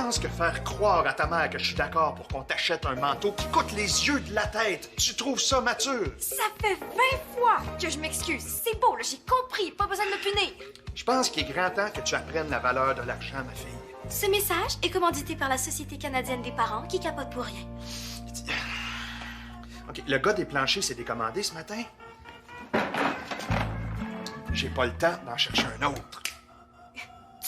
penses que faire croire à ta mère que je suis d'accord pour qu'on t'achète un manteau qui coûte les yeux de la tête, tu trouves ça mature? Ça fait 20 fois que je m'excuse. C'est beau, là, j'ai compris. Pas besoin de me punir. Je pense qu'il est grand temps que tu apprennes la valeur de l'argent, ma fille. Ce message est commandité par la Société canadienne des parents qui capote pour rien. OK, le gars des planchers s'est décommandé ce matin. J'ai pas le temps d'en chercher un autre.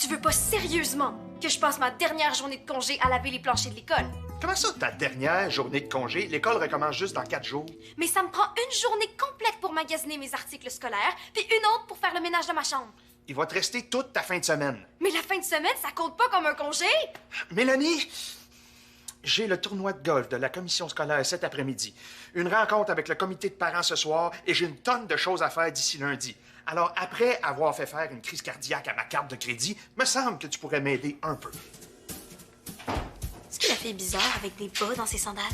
Tu veux pas sérieusement que je passe ma dernière journée de congé à laver les planchers de l'école? Comment ça, ta dernière journée de congé? L'école recommence juste dans 4 jours. Mais ça me prend une journée complète pour magasiner mes articles scolaires, puis une autre pour faire le ménage de ma chambre. Il va te rester toute ta fin de semaine. Mais la fin de semaine, ça compte pas comme un congé? Mélanie, j'ai le tournoi de golf de la commission scolaire cet après-midi, une rencontre avec le comité de parents ce soir et j'ai une tonne de choses à faire d'ici lundi. Alors, après avoir fait faire une crise cardiaque à ma carte de crédit, me semble que tu pourrais m'aider un peu. Est-ce qu'il a fait bizarre avec des bas dans ses sandales?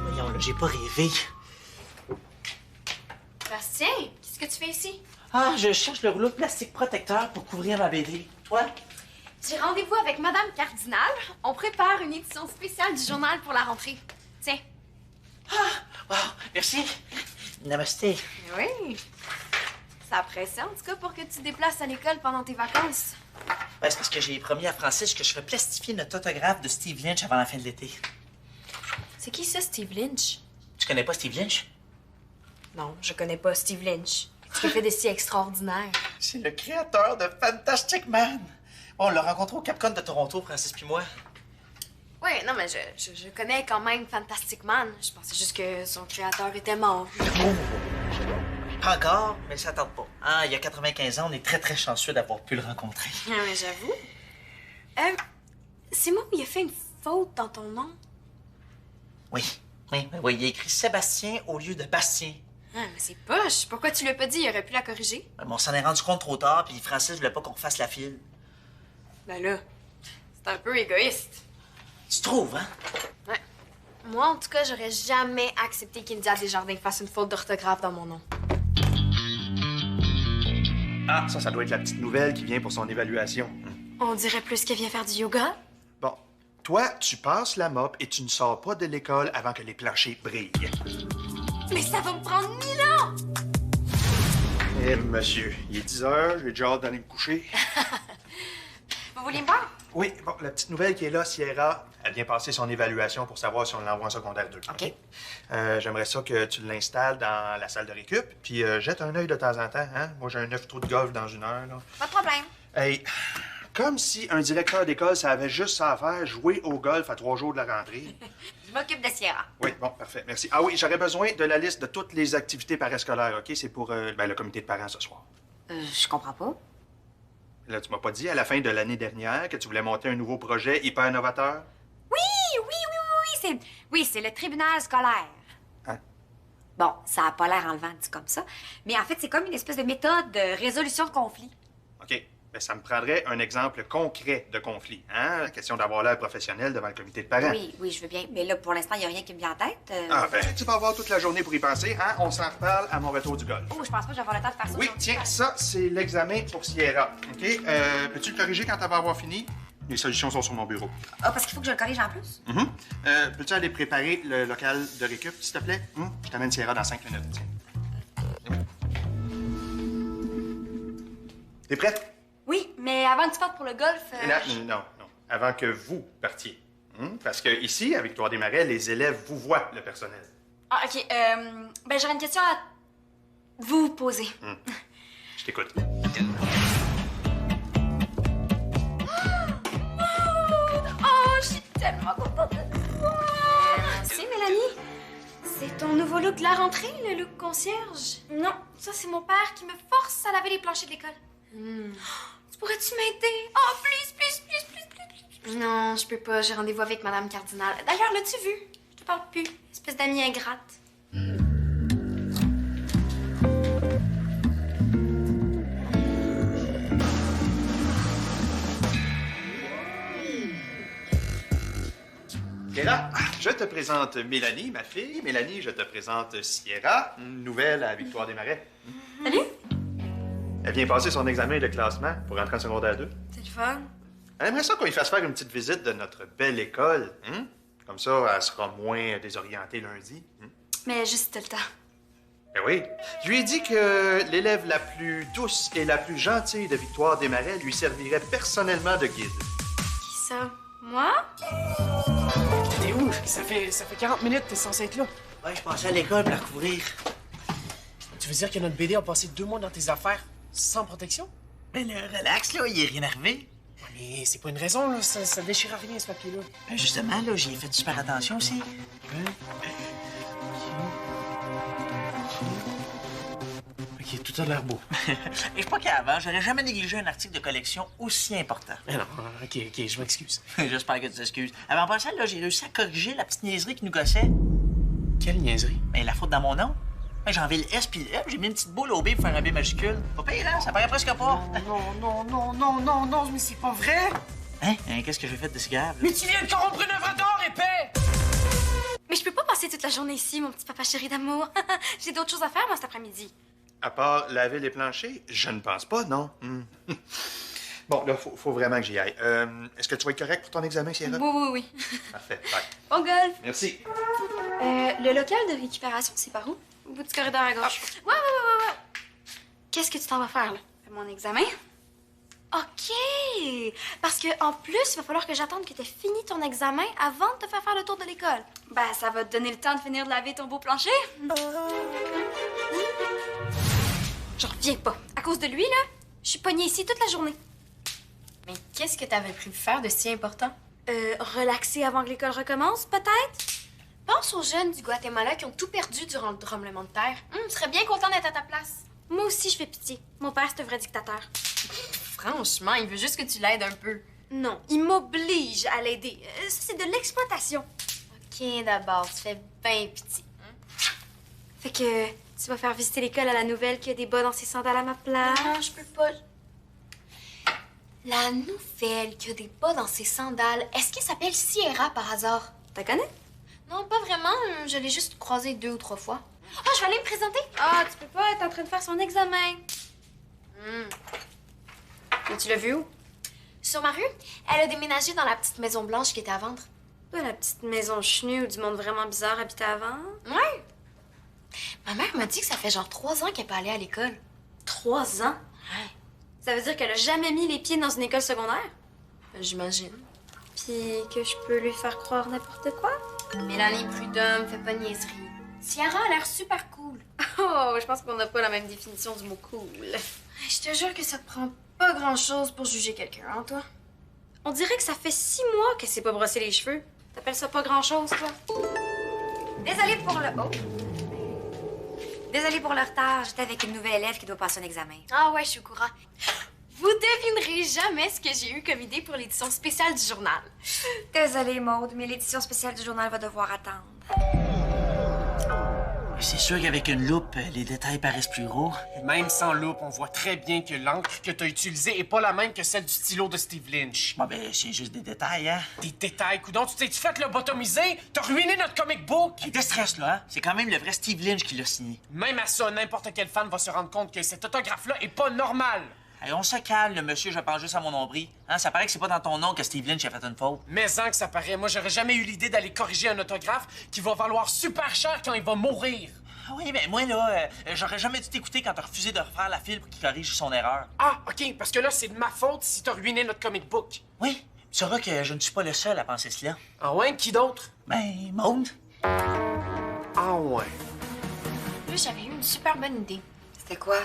Voyons, là, j'ai pas rêvé. Bastien, qu'est-ce que tu fais ici? Ah, je cherche le rouleau de plastique protecteur pour couvrir ma BD. Toi? J'ai rendez-vous avec Madame Cardinal. On prépare une édition spéciale du journal pour la rentrée. Tiens. Wow, merci. Namasté. Oui. Ça pressait, en tout cas, pour que tu te déplaces à l'école pendant tes vacances. Ouais, c'est parce que j'ai promis à Francis que je ferais plastifier notre autographe de Steve Lynch avant la fin de l'été. C'est qui ça, Steve Lynch? Tu connais pas Steve Lynch? Non, je connais pas Steve Lynch. Ce qu'il fait de si extraordinaire. C'est le créateur de Fantastic Man. Bon, on l'a rencontré au Capcom de Toronto, Francis puis moi. Oui, non, mais je connais quand même Fantastic Man. Je pensais juste que son créateur était mort. Pas encore, mais ça tarde pas. Ah, il y a 95 ans, on est très, très chanceux d'avoir pu le rencontrer. Ah, mais j'avoue. C'est moi où il a fait une faute dans ton nom? Oui, il a écrit Sébastien au lieu de Bastien. Ah, mais c'est poche. Pourquoi tu l'as pas dit? Il aurait pu la corriger. Mais on s'en est rendu compte trop tard, puis Francis voulait pas qu'on refasse la file. Ben là, c'est un peu égoïste. Tu trouves, hein? Ouais. Moi, en tout cas, j'aurais jamais accepté qu'India Desjardins fasse une faute d'orthographe dans mon nom. Ah, ça doit être la petite nouvelle qui vient pour son évaluation. On dirait plus qu'elle vient faire du yoga. Bon, toi, tu passes la mop et tu ne sors pas de l'école avant que les planchers brillent. Mais ça va me prendre 1000 ans! Eh, monsieur, il est 10 heures, j'ai déjà hâte d'aller me coucher. Vous voulez me voir? Oui, bon, la petite nouvelle qui est là, Sierra, elle vient passer son évaluation pour savoir si on l'envoie en secondaire 2. OK. J'aimerais ça que tu l'installes dans la salle de récup, puis jette un œil de temps en temps, hein? Moi, j'ai un 9 trous de golf dans 1 heure, là. Pas de problème. Hey, comme si un directeur d'école, ça avait juste ça à faire, jouer au golf à 3 jours de la rentrée. Je m'occupe de Sierra. Oui, bon, parfait, merci. Ah oui, j'aurais besoin de la liste de toutes les activités parascolaires, OK? C'est pour le comité de parents ce soir. Je comprends pas. Là, tu m'as pas dit à la fin de l'année dernière que tu voulais monter un nouveau projet hyper novateur? Oui, c'est le tribunal scolaire. Hein? Bon, ça a pas l'air enlevant dit comme ça, mais en fait, c'est comme une espèce de méthode de résolution de conflit. OK. Ben, ça me prendrait un exemple concret de conflit, hein? Question d'avoir l'air professionnel devant le comité de parents. Oui, je veux bien, mais là, pour l'instant, il y a rien qui me vient en tête. Ah, ben, tu vas avoir toute la journée pour y penser, hein? On s'en reparle à mon retour du golf. Oh, je pense pas que je vais avoir le temps de faire ça. Oui, aujourd'hui. tiens, ça, c'est l'examen pour Sierra. OK? Peux-tu le corriger quand elle va avoir fini? Les solutions sont sur mon bureau. Ah, parce qu'il faut que je le corrige en plus? Peux-tu aller préparer le local de récup, s'il te plaît? Je t'amène Sierra dans 5 minutes. Tiens. T'es prête? Oui, mais avant que tu partes pour le golf... Non. Avant que vous partiez. Parce que ici, à Victoire-des-Marais, les élèves vous voient, le personnel. Ah, OK. Ben, j'aurais une question à vous poser. Je t'écoute. Oh, je suis tellement contente de toi! Merci, Mélanie. C'est ton nouveau look de la rentrée, le look concierge? Non, ça, c'est mon père qui me force à laver les planchers de l'école. Tu pourrais-tu m'aider? Oh, please. Non, je peux pas. J'ai rendez-vous avec Madame Cardinal. D'ailleurs, l'as-tu vu? Je te parle plus. Espèce d'amie ingrate. Sierra, je te présente Mélanie, ma fille. Mélanie, je te présente Sierra, une nouvelle à Victoire-des-Marais. Salut? bien passé son examen de classement pour rentrer en secondaire 2. C'est le fun. Elle aimerait ça qu'on lui fasse faire une petite visite de notre belle école. Hein? Comme ça, elle sera moins désorientée lundi. Hein? Mais juste si t'as le temps. Ben oui. Je lui ai dit que l'élève la plus douce et la plus gentille de Victoire Desmarais lui servirait personnellement de guide. Qui ça? Moi? T'es où? Ça fait 40 minutes, t'es censé être là. Ouais, je passais à l'école pour la recouvrir. Tu veux dire que notre BD a passé 2 mois dans tes affaires sans protection? Mais le relax, là, il est rien arrivé. Ouais, mais c'est pas une raison, là. Ça déchire à rien, ce papier-là. Justement, là, j'y ai fait super attention aussi. Ok, tout a l'air beau. Et je crois qu'avant, j'aurais jamais négligé un article de collection aussi important. Mais non, ok, je m'excuse. J'espère que tu t'excuses. En passant, là, j'ai réussi à corriger la petite niaiserie qui nous gossait. Quelle niaiserie. Mais la faute dans mon nom. J'ai enlevé le S puis le F, j'ai mis une petite boule au B pour faire un B majuscule. Pas pire, hein? Ça paraît presque pas. Non, mais c'est pas vrai! Hein? Qu'est-ce que j'ai fait de si grave? Mais tu viens de corrompre une œuvre d'art, épais! Mais je peux pas passer toute la journée ici, mon petit papa chéri d'amour. J'ai d'autres choses à faire, moi, cet après-midi. À part laver les planchers, je ne pense pas, non. Bon, là, faut vraiment que j'y aille. Est-ce que tu vas être correct pour ton examen, Sierra? Oui. Parfait, bye. Bon golf. Merci. Le local de récupération, c'est par où? Au bout du corridor à gauche. Ouais. Qu'est-ce que tu t'en vas faire, là? Fais mon examen. OK! Parce que en plus, il va falloir que j'attende que tu aies fini ton examen avant de te faire le tour de l'école. Ben, ça va te donner le temps de finir de laver ton beau plancher. J'en reviens pas. À cause de lui, là, je suis pognée ici toute la journée. Mais qu'est-ce que t'avais prévu faire de si important? Relaxer avant que l'école recommence, peut-être? Pense aux jeunes du Guatemala qui ont tout perdu durant le tremblement de terre. Je serais bien content d'être à ta place. Moi aussi, je fais pitié. Mon père, c'est un vrai dictateur. Franchement, il veut juste que tu l'aides un peu. Non, il m'oblige à l'aider. Ça, c'est de l'exploitation. OK, d'abord, tu fais bien pitié. Fait que tu vas faire visiter l'école à la nouvelle qui a des bas dans ses sandales à ma place. Non, je peux pas. La nouvelle qui a des bas dans ses sandales, est-ce qu'elle s'appelle Sierra par hasard? T'as connais? Non, pas vraiment. Je l'ai juste croisée 2 ou 3 fois. Ah, je vais aller me présenter. Ah, tu peux pas être en train de faire son examen. Et tu l'as vu où? Sur ma rue. Elle a déménagé dans la petite maison blanche qui était à vendre. Toi, la petite maison chenue où du monde vraiment bizarre habitait avant. Ouais. Ma mère m'a dit que ça fait genre 3 ans qu'elle n'est pas allée à l'école. 3 ans? Ouais. Ça veut dire qu'elle a jamais mis les pieds dans une école secondaire? J'imagine. Puis que je peux lui faire croire n'importe quoi? Mélanie Prudhomme, fais pas de niaiserie. Sierra a l'air super cool. Oh, je pense qu'on n'a pas la même définition du mot cool. Je te jure que ça te prend pas grand-chose pour juger quelqu'un, hein, toi? On dirait que ça fait 6 mois qu'elle s'est pas brossé les cheveux. T'appelles ça pas grand-chose, toi? Désolée pour le... Oh! Désolée pour le retard. J'étais avec une nouvelle élève qui doit passer un examen. Ah ouais, je suis au courant. Vous devinerez jamais ce que j'ai eu comme idée pour l'édition spéciale du journal. Désolée, Maude, mais l'édition spéciale du journal va devoir attendre. C'est sûr qu'avec une loupe, les détails paraissent plus gros. Même sans loupe, on voit très bien que l'encre que t'as utilisée est pas la même que celle du stylo de Steve Lynch. Bon, ben, c'est juste des détails, hein? Des détails, coudonc, tu t'es-tu fait lobotomiser? T'as ruiné notre comic book! Hey, de stress, là, hein? C'est quand même le vrai Steve Lynch qui l'a signé. Même à ça, n'importe quel fan va se rendre compte que cet autographe-là est pas normal. Hey, on se calme, le monsieur, je pense juste à mon nombril. Hein, ça paraît que c'est pas dans ton nom que Steve Lynch a fait une faute. Mais en que ça paraît, moi j'aurais jamais eu l'idée d'aller corriger un autographe qui va valoir super cher quand il va mourir. Ah oui, mais moi, là, j'aurais jamais dû t'écouter quand t'as refusé de refaire la file pour qu'il corrige son erreur. Ah, OK, parce que là, c'est de ma faute si t'as ruiné notre comic book. Oui, tu sauras que je ne suis pas le seul à penser cela. Ah ouais, qui d'autre? Ben, Maude. Ah ouais. Plus, j'avais eu une super bonne idée. C'était quoi?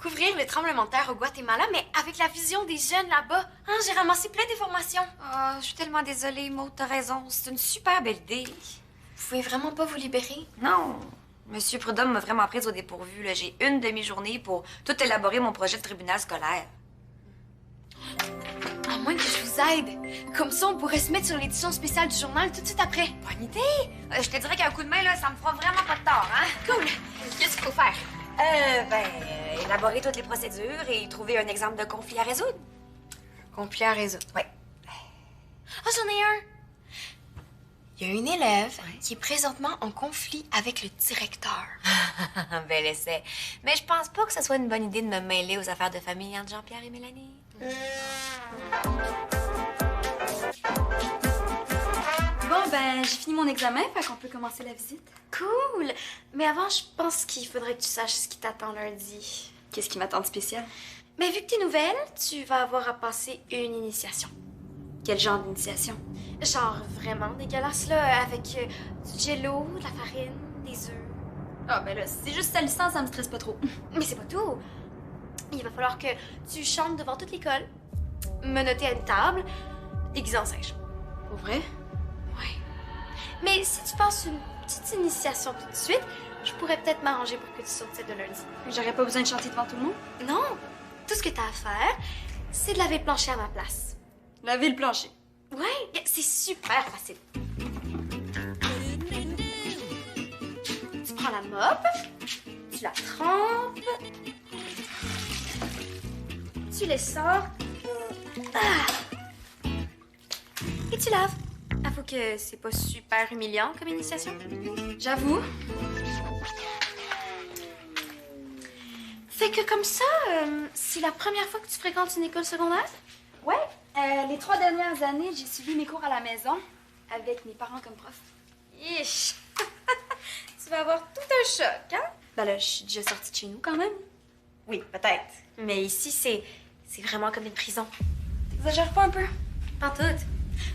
Couvrir le tremblement de terre au Guatemala, mais avec la vision des jeunes là-bas. Hein, j'ai ramassé plein d'informations. Oh, je suis tellement désolée, Maude, t'as raison. C'est une super belle idée. Vous pouvez vraiment pas vous libérer? Non. Monsieur Prudhomme m'a vraiment prise au dépourvu. Là. J'ai une demi-journée pour tout élaborer mon projet de tribunal scolaire. À moins que je vous aide. Comme ça, on pourrait se mettre sur l'édition spéciale du journal tout de suite après. Bonne idée! Je te dirais qu'un coup de main, là, ça me fera vraiment pas de tort, hein? Cool. Qu'est-ce qu'il faut faire? Élaborer toutes les procédures et trouver un exemple de conflit à résoudre. Conflit à résoudre. Ouais. Oh, j'en ai un! Il y a une élève qui est présentement en conflit avec le directeur. Bel essai. Mais je pense pas que ce soit une bonne idée de me mêler aux affaires de famille entre Jean-Pierre et Mélanie. Bon, ben, j'ai fini mon examen, fait qu'on peut commencer la visite. Cool! Mais avant, je pense qu'il faudrait que tu saches ce qui t'attend lundi. Qu'est-ce qui m'attend de spécial? Mais vu que t'es nouvelle, tu vas avoir à passer une initiation. Quel genre d'initiation? Genre vraiment dégueulasse, là, avec du jello, de la farine, des œufs. Ah, ben là, si c'est juste salissant, ça me stresse pas trop. Mais c'est pas tout. Il va falloir que tu chantes devant toute l'école, menotté à une table, déguisé en singe. Pour vrai? Ouais. Mais si tu passes une petite initiation tout de suite, je pourrais peut-être m'arranger pour que tu sautes celle de lundi. J'aurais pas besoin de chanter devant tout le monde? Non! Tout ce que t'as à faire, c'est de laver le plancher à ma place. Laver le plancher. Ouais, c'est super facile. Tu prends la mop, tu la trempes, tu les sors, et tu laves. Avoue que c'est pas super humiliant comme initiation. J'avoue. Fait que comme ça, c'est la première fois que tu fréquentes une école secondaire? Ouais, les 3 dernières années, j'ai suivi mes cours à la maison avec mes parents comme prof. Ish! Tu vas avoir tout un choc, hein? Ben là, je suis déjà sortie de chez nous quand même. Oui, peut-être. Mais ici, c'est vraiment comme une prison. T'exagères pas un peu? Pas toutes.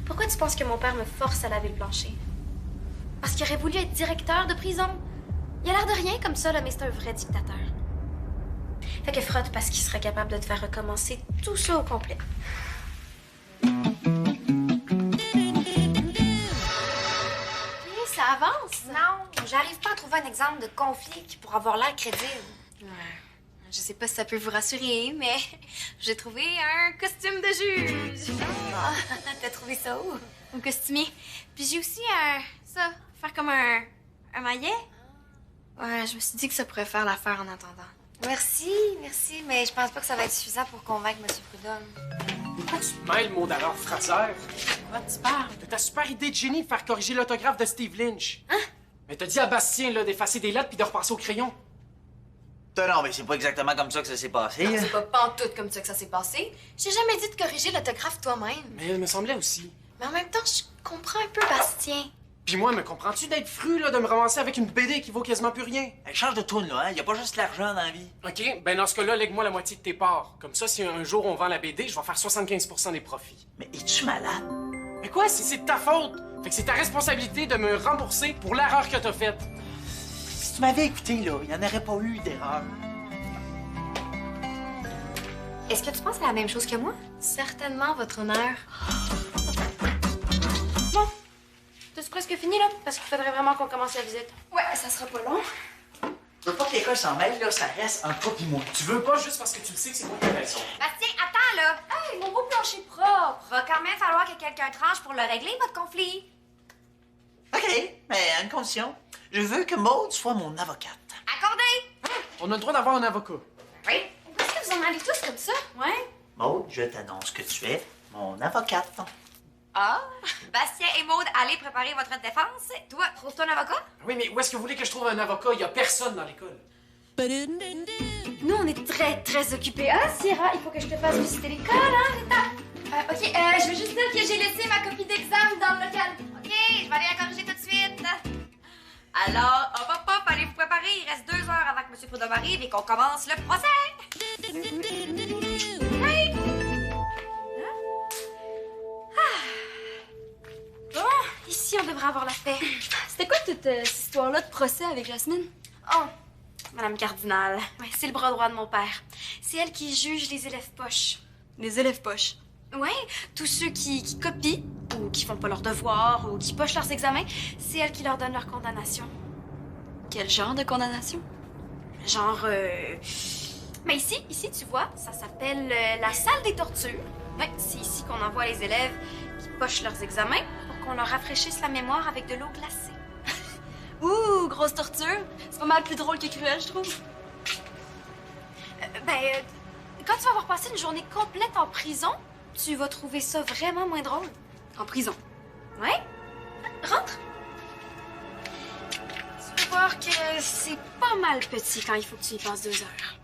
Pourquoi tu penses que mon père me force à laver le plancher? Parce qu'il aurait voulu être directeur de prison. Il a l'air de rien comme ça, là, mais c'est un vrai dictateur. Fait que frotte parce qu'il serait capable de te faire recommencer tout ça au complet. Ça avance. Non, j'arrive pas à trouver un exemple de conflit qui pourrait avoir l'air crédible. Ouais. Je sais pas si ça peut vous rassurer, mais j'ai trouvé un costume de juge. Ah, t'as trouvé ça où? Au costumier. Puis j'ai aussi faire comme un maillet. Ouais, je me suis dit que ça pourrait faire l'affaire en attendant. Merci, mais je pense pas que ça va être suffisant pour convaincre M. Prudhomme. Pourquoi tu te mêles, Maud, alors, Fraser? Quoi tu parles? T'as ta super idée de génie de faire corriger l'autographe de Steve Lynch. Hein? Mais t'as dit à Bastien, là, d'effacer des lettres puis de repasser au crayon. Non, mais c'est pas exactement comme ça que ça s'est passé. C'est pas pantoute comme ça que ça s'est passé. J'ai jamais dit de corriger l'autographe toi-même. Mais il me semblait aussi. Mais en même temps, je comprends un peu Bastien. Puis moi, me comprends-tu d'être fru, là, de me ramasser avec une BD qui vaut quasiment plus rien? Hey, change de tourne, là, hein? Y a pas juste l'argent dans la vie. OK, ben dans ce cas-là, lègue-moi la moitié de tes parts. Comme ça, si un jour on vend la BD, je vais faire 75% des profits. Mais es-tu malade? Mais quoi, c'est de ta faute! Fait que c'est ta responsabilité de me rembourser pour l'erreur que t'as faite. Si tu m'avais écouté, là, y en aurait pas eu d'erreur. Est-ce que tu penses à la même chose que moi? Certainement, votre honneur. Bon, t'as presque fini, là? Parce qu'il faudrait vraiment qu'on commence la visite. Ouais, ça sera pas long. Je veux pas que l'école s'en mêle, là, ça reste entre toi pis moi. Tu veux pas juste parce que tu le sais que c'est moi qui ai raison. Bastien, attends, là! Hey, mon beau plancher propre! Va quand même falloir que quelqu'un tranche pour le régler, votre conflit. OK, mais à une condition. Je veux que Maud soit mon avocate. Accordé! On a le droit d'avoir un avocat. Oui. Pourquoi est-ce que vous en allez tous comme ça? Ouais. Maud, je t'annonce que tu es mon avocate. Ah! Bastien et Maud, allez préparer votre défense. Toi, trouve-toi un avocat? Oui, mais où est-ce que vous voulez que je trouve un avocat? Il y a personne dans l'école. Nous, on est très, très occupés. Ah, Sierra, il faut que je te fasse visiter l'école, hein? OK, je veux juste dire que j'ai laissé ma copie d'examen dans le local. OK, je vais aller la corriger tout de suite. Alors, hop, allez vous préparer. Il reste 2 heures avant que M. Prudhomme arrive et qu'on commence le procès. Oui. Bon, ici, on devrait avoir la paix. C'était quoi toute cette histoire-là de procès avec Jasmine? Oh, Madame Cardinal. Ouais, c'est le bras droit de mon père. C'est elle qui juge les élèves poches. Les élèves poches. Ouais, tous ceux qui copient, ou qui font pas leurs devoirs, ou qui pochent leurs examens, c'est elle qui leur donne leur condamnation. Quel genre de condamnation? Genre, Mais ici, tu vois, ça s'appelle la salle des tortures. Ouais, c'est ici qu'on envoie les élèves qui pochent leurs examens pour qu'on leur rafraîchisse la mémoire avec de l'eau glacée. Ouh, grosse torture! C'est pas mal plus drôle que cruel, je trouve. Quand tu vas avoir passé une journée complète en prison, tu vas trouver ça vraiment moins drôle. En prison. Ouais? Rentre! croire que c'est pas mal petit quand il faut que tu y passes 2 heures.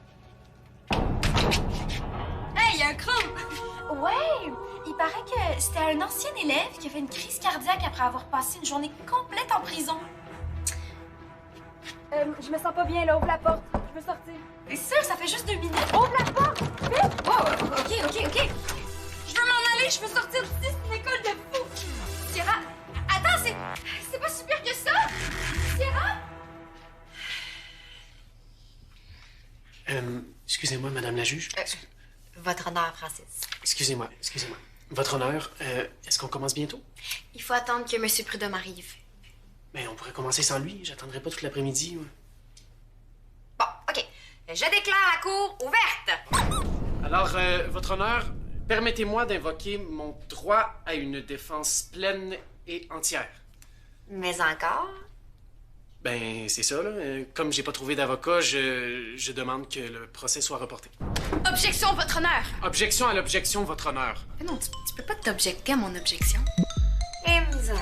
Hey, il y a un chrome! Ouais! Il paraît que c'était un ancien élève qui a fait une crise cardiaque après avoir passé une journée complète en prison. Je me sens pas bien, là. Ouvre la porte. Je veux sortir. T'es sûre? Ça fait juste 2 minutes. Ouvre la porte! Vite! Oh, OK. Je veux m'en aller. Je veux sortir d'ici. C'est une école de fous. Sierra, attends, c'est pas si pire que ça! Sierra? Excusez-moi, Madame la juge. Votre honneur, Francis. Excusez-moi. Votre honneur, est-ce qu'on commence bientôt? Il faut attendre que M. Prudhomme arrive. Mais on pourrait commencer sans lui. J'attendrai pas toute l'après-midi. Ouais. Bon, OK. Je déclare la cour ouverte. Alors, votre honneur, permettez-moi d'invoquer mon droit à une défense pleine et entière. Mais encore? Ben, c'est ça, là. Comme j'ai pas trouvé d'avocat, je demande que le procès soit reporté. Objection, votre honneur! Objection à l'objection, votre honneur. Mais non, tu peux pas t'objecter à mon objection. Et misère.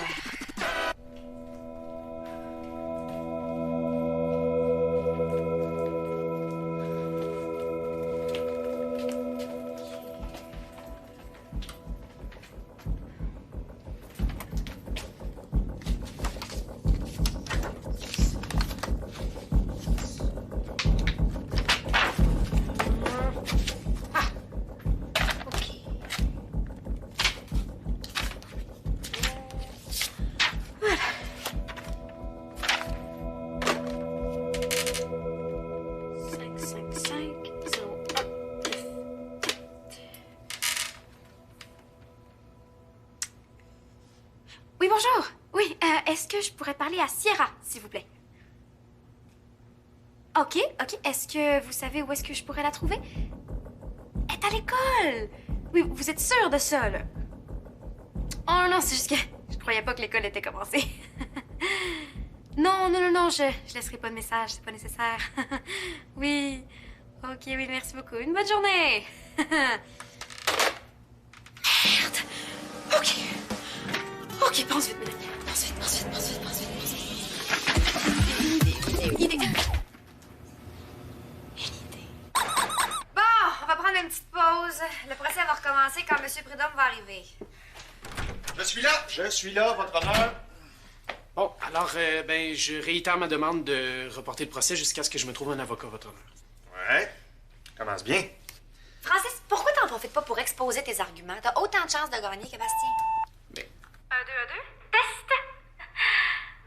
Oui, bonjour. Oui, est-ce que je pourrais parler à Sierra, s'il vous plaît? OK. Est-ce que vous savez où est-ce que je pourrais la trouver? Elle est à l'école. Oui, vous êtes sûr de ça, là? Oh non, c'est juste que je croyais pas que l'école était commencée. Non, je laisserai pas de message, c'est pas nécessaire. Oui. OK, oui, merci beaucoup. Une bonne journée. Merde. OK, pense vite, Mélanie. Pense vite. Une idée. Bon, on va prendre une petite pause. Le procès va recommencer quand M. Prudhomme va arriver. Je suis là, votre honneur. Bon, alors, je réitère ma demande de reporter le procès jusqu'à ce que je me trouve un avocat, votre honneur. Ouais. Commence bien. Francis, pourquoi t'en profites pas pour exposer tes arguments? T'as autant de chances de gagner que Bastien. 1, 2, 1, 2. Test!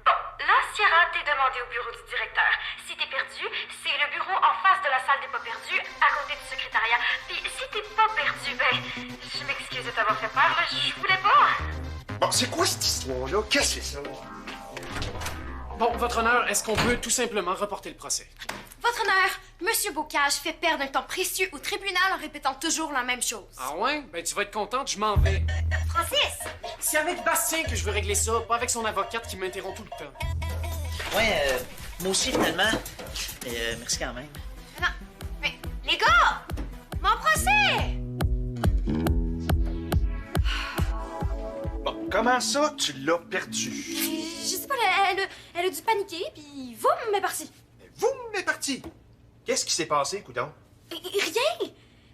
Bon, là, Sierra, t'es demandé au bureau du directeur. Si t'es perdu, c'est le bureau en face de la salle des pas perdus, à côté du secrétariat. Puis si t'es pas perdu, je m'excuse de t'avoir fait peur, là, je voulais pas. Bon, c'est quoi cette histoire-là? Qu'est-ce que c'est ça? Bon, votre honneur, est-ce qu'on peut tout simplement reporter le procès? Votre honneur, Monsieur Bocage fait perdre un temps précieux au tribunal en répétant toujours la même chose. Ah ouais? Ben, tu vas être contente, je m'en vais. Francis! C'est avec Bastien que je veux régler ça, pas avec son avocate qui m'interrompt tout le temps. Ouais, moi aussi, finalement. Merci quand même. Non, mais les gars! Mon procès! Bon, comment ça, tu l'as perdu? Je sais pas, elle a dû paniquer, puis voum, elle est partie. Vous m'êtes parti. Qu'est-ce qui s'est passé, coudon? Rien!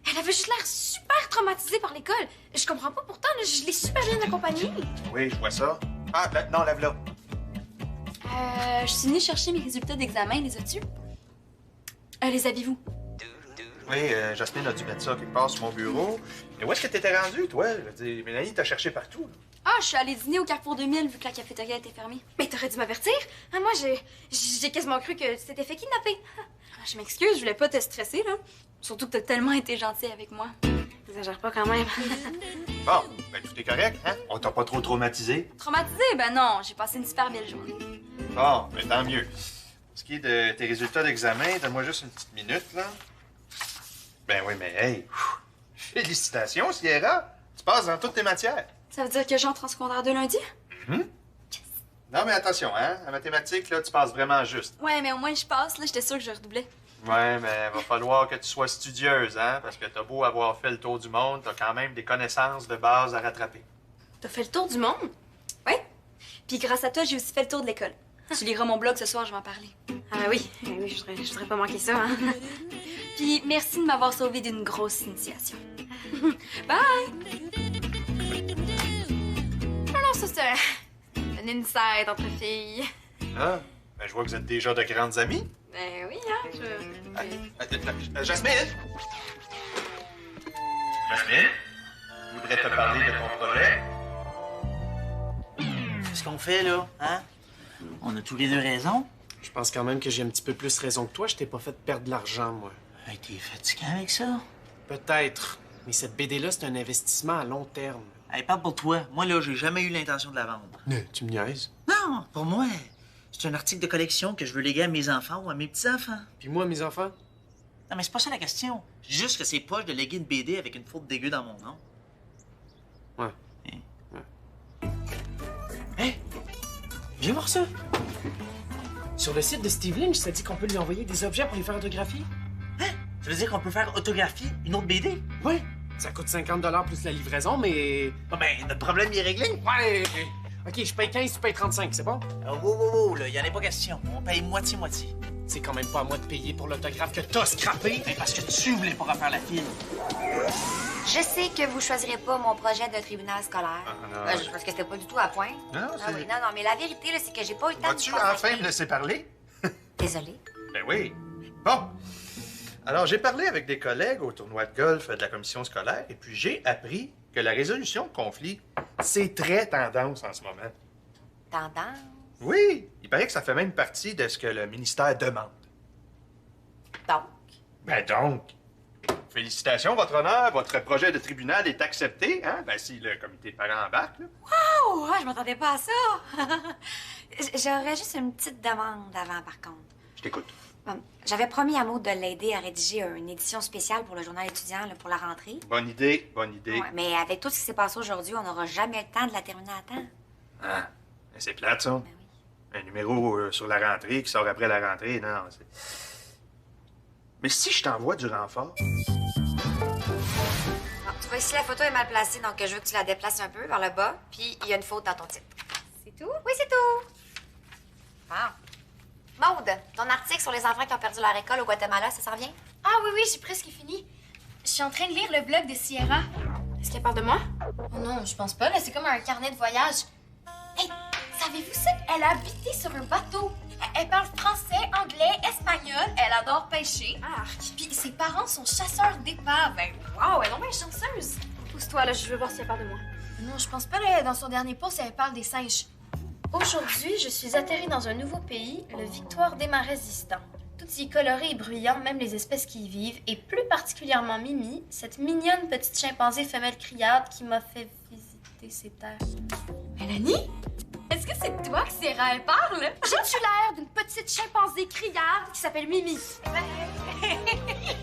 Elle avait juste l'air super traumatisée par l'école. Je comprends pas, pourtant, là, je l'ai super bien accompagnée. Oui, je vois ça. Ah, ben, non, lève-la. Je suis venue chercher mes résultats d'examen, les as-tu? Les avez-vous? Oui, Jasmine a dû mettre ça quelque part sur mon bureau. Mais où est-ce que t'étais rendu, toi? Je veux dire, Mélanie t'a cherché partout. Là. Ah, je suis allée dîner au Carrefour 2000 vu que la cafétéria était fermée. Mais t'aurais dû m'avertir. Ah, moi, j'ai quasiment cru que tu t'étais fait kidnapper. Ah, je m'excuse, je voulais pas te stresser, là. Surtout que t'as tellement été gentil avec moi. T'exagères pas quand même. Bon, ben tout est correct, hein? On t'a pas trop traumatisé? Traumatisée? Ben non, j'ai passé une super belle journée. Bon, ben tant mieux. Pour ce qui est de tes résultats d'examen, donne-moi juste une petite minute, là. Ben oui, mais hey, félicitations, Sierra! Tu passes dans toutes tes matières. Ça veut dire que j'entre en secondaire 2 lundi? Non, mais attention, hein? En mathématiques, là, tu passes vraiment juste. Ouais, mais au moins je passe, là, j'étais sûre que je redoublais. Ouais, mais va falloir que tu sois studieuse, hein? Parce que t'as beau avoir fait le tour du monde, t'as quand même des connaissances de base à rattraper. T'as fait le tour du monde? Ouais. Puis grâce à toi, j'ai aussi fait le tour de l'école. Tu liras mon blog ce soir, je vais en parler. Ah oui, je voudrais pas manquer ça, hein. Puis merci de m'avoir sauvé d'une grosse initiation. Bye! Non, ça, c'est un inside entre filles. Ah, ben, je vois que vous êtes déjà de grandes amies. Ben oui, hein, Jasmine! Jasmine? Je voudrais te parler de ton projet. Qu'est-ce qu'on fait, là? Hein? On a tous les deux raison. Je pense quand même que j'ai un petit peu plus raison que toi. Je t'ai pas fait perdre de l'argent, moi. Hey, t'es fatiguant avec ça? Peut-être. Mais cette BD-là, c'est un investissement à long terme. Hey, parle pour toi. Moi, là, j'ai jamais eu l'intention de la vendre. Tu me niaises. Non, pour moi, c'est un article de collection que je veux léguer à mes enfants ou à mes petits-enfants. Puis moi, mes enfants? Non, mais c'est pas ça la question. C'est juste que c'est poche de léguer une BD avec une faute dégueu dans mon nom. Ouais. Hein? Ouais. Hey! Viens voir ça! Sur le site de Steve Lynch, ça dit qu'on peut lui envoyer des objets pour les faire autographier. Hein? Ça veut dire qu'on peut faire autographier une autre BD? Oui. Ça coûte 50 $ plus la livraison, mais... Bon, ben, notre problème y est réglé. Ouais! OK, je paye 15, tu payes 35, c'est bon? Wow, là, y en a pas question. On paye moitié-moitié. C'est quand même pas à moi de payer pour l'autographe que t'as scrappé. Ben, parce que tu voulais pas refaire la file. Je sais que vous choisirez pas mon projet de tribunal scolaire. non. Parce que c'était pas du tout à point. Non, Ah oui, non, mais la vérité, là, c'est que j'ai pas eu le temps Vas-tu de consacrer- enfin me laisser parler? Désolée. Ben oui. Bon. Alors, j'ai parlé avec des collègues au tournoi de golf de la commission scolaire et puis j'ai appris que la résolution de conflit, c'est très tendance en ce moment. Tendance. Oui, il paraît que ça fait même partie de ce que le ministère demande. Donc. Ben donc, félicitations, votre honneur, votre projet de tribunal est accepté, hein? Ben si le comité de parents embarque, là. Oh, je m'attendais pas à ça. J'aurais juste une petite demande avant, par contre. Je t'écoute. J'avais promis à Maud de l'aider à rédiger une édition spéciale pour le journal étudiant là, pour la rentrée. Bonne idée, bonne idée. Ouais, mais avec tout ce qui s'est passé aujourd'hui, on n'aura jamais le temps de la terminer à temps. Ah, ben c'est plate, ça. Ben oui. Un numéro sur la rentrée qui sort après la rentrée, non, c'est... Mais si je t'envoie du renfort... Bon, tu vois, ici, la photo est mal placée, donc je veux que tu la déplaces un peu vers le bas, puis il y a une faute dans ton titre. C'est tout? Oui, c'est tout. Ah. Maude, ton article sur les enfants qui ont perdu leur école au Guatemala, ça s'en vient? Ah oui, j'ai presque fini. Je suis en train de lire le blog de Sierra. Est-ce qu'elle parle de moi? Oh non, je pense pas. Là, c'est comme un carnet de voyage. Hey, savez-vous ça? Elle a habité sur un bateau. Elle parle français, anglais, espagnol. Elle adore pêcher. Puis ses parents sont chasseurs d'épaves. Ben, wow, elle est vraiment chanceuse. Pousse-toi, là, je veux voir si elle parle de moi. Non, je pense pas, là, dans son dernier post, elle parle des singes. Aujourd'hui, je suis atterrie dans un nouveau pays, le Victoire des Marais résistant. Tout y est coloré et bruyant, même les espèces qui y vivent, et plus particulièrement Mimi, cette mignonne petite chimpanzé femelle criarde qui m'a fait visiter ces terres. Mélanie? Est-ce que c'est toi que Sarah, elle parle? J'ai-tu l'air d'une petite chimpanzé criarde qui s'appelle Mimi?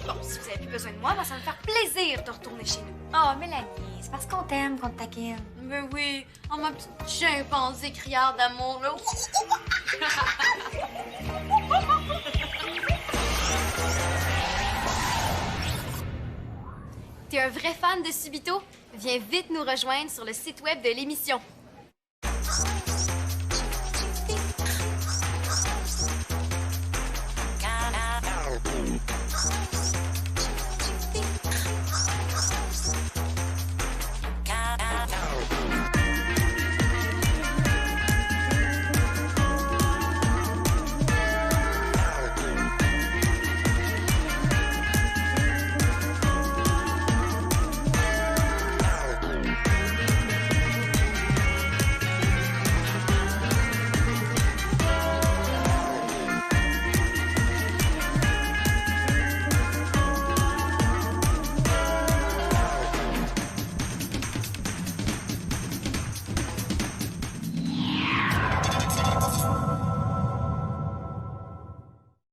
Bon, si vous avez plus besoin de moi, ben, ça va me faire plaisir de retourner chez nous. Oh, Mélanie, c'est parce qu'on t'aime qu'on te taquine. Ben oui, oh ma petite chimpanzé criarde d'amour, là. T'es un vrai fan de Subito? Viens vite nous rejoindre sur le site web de l'émission.